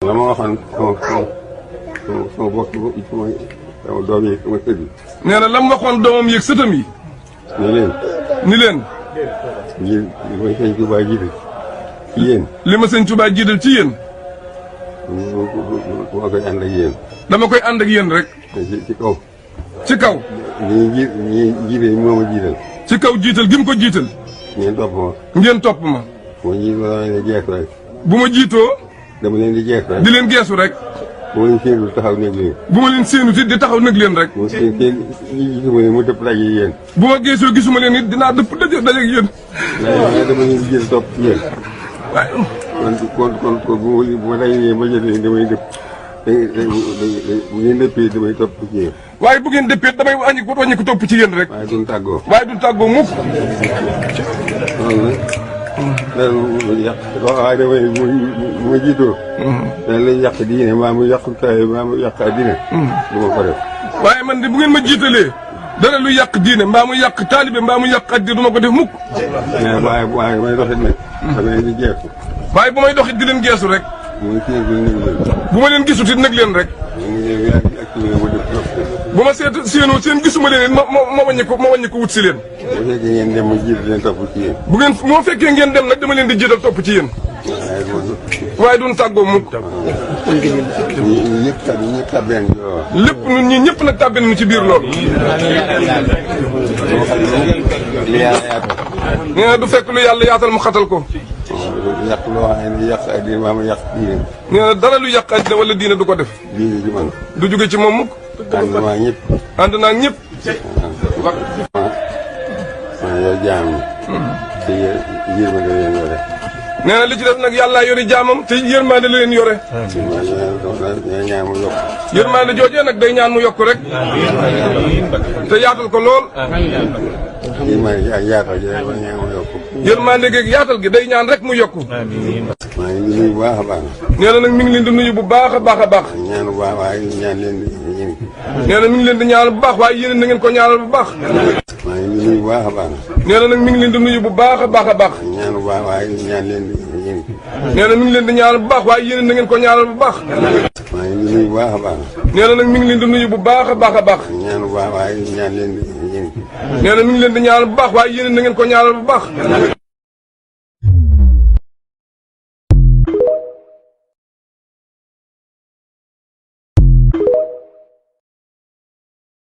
la ma waxoon sama bokk sama doom yi sama sët yi. nee na la mu waxoon doomam yeeg sëtam yi. ni leen. li ma sëñ Tuubaa jiital ci yéen. li ma sëñ Tuubaa jiital ci yéen. moo koy ànd ak yéen. dama koy ànd ak yéen rek. ci kaw. ci kaw. ñi jiite moo ma jiital. ci kaw jiital gi mu ko jiital. ngeen topp ma. ngeen topp ma. moo jiitu dama leen di jeex rek. bu ma jiitoo. dama leen di jeex rek. di leen geesu rek. bu ma leen séenu taxaw nekk leen. bu ma leen séenu it di taxaw nag leen rek. bu ma seen gisuma leen mu dëpp daje yéen. bu ma geesoo gisuma leen it dinaa dëpp daje ak yéen. waaye dama leen di jël topp ci yéen. waaye. kon bu ma dajee ma jël leen damay dëpp. bu ngeen dëppee damay topp ci yéen. waaye bu ngeen dëppee damay wàññi ko topp ci yéen rek. waaye duñ tàggoo. waaye duñ tàggoo mukk. loolu nag loolu yàq waaye damay bu ma jiitoo. dañ lay yàq diine maa mu yàq taay maa mu yàq addina. du ma ko def. waaye man de bu ngeen ma jiitalee dara lu yàq diine mbaa mu yàq taalibe mbaa mu yàq addina du ma ko def mukk. waaye may doxit nag. dama leen di jeexu. waaye bu may doxit di leen geesu rek. muy kii bi nag leen. bu ma leen gisut it nag leen rek. bu ma séenoo seen gisuma leen it ma wàññi ko wut si leen. bu fekkee ngeen dem ma jiital leen topp ci yéen. bu ma fekkee ngeen dem nag dama leen di jiital topp ci yéen. waaye duñ tàggoo mukk. ñëpp tàbbeen ci loolu. lépp ñun ñii ñëpp nag tàbbeen ñu ci biir loolu. nee na du fekk lu yàlla yaatal mu xatal ko. yàq loo xam ne yàq addina maa ma yàq diine. nee na dara lu yàq addina wala diine du ko def. diine ci man. du jóge ci moom mukk. ànd naa ñëpp. ànd naa ñëpp. yow jaam ñi. te yërmande leen yore. nee na li ci def nag yàllaa yori jaamam te yërmande la leen yore. ñaan mu yokk. yërmande joojee nag day ñaan mu yokk rek. te yaatal ko lool. yërmande ak yaatal gi rek ñaan mu yokk. yërmande geeg yaatal gi day ñaan rek mu yokk. maa ngi nuyu bu baax a baax. nee na nag mi ngi leen di nuyu bu baax a baax a baax. ñaan bu baax waaye ñaan leen di yéen. nee na mi ngi leen di ñaanal bu baax waaye yéen na ngeen ko ñaanal bu baax. maa ngi nuyu bu baax a baax. nee na nag mi ngi leen di nuyu bu baax a baax a baax. ñaan bu baax waaye ñaan leen di yéen. nee na mi ngi leen di ñaanal bu baax waaye yéen na ngeen ko ñaanal bu baax. maa ngi nuyu bu baax a baax. nee na nag mi ngi leen di nuyu bu baax a baax a baax. ñaan bu baax waaye ñaan leen di yéen. nee na mi ngi leen di ñaanal bu baax waaye yéen na ngeen ko ñaanal bu baax.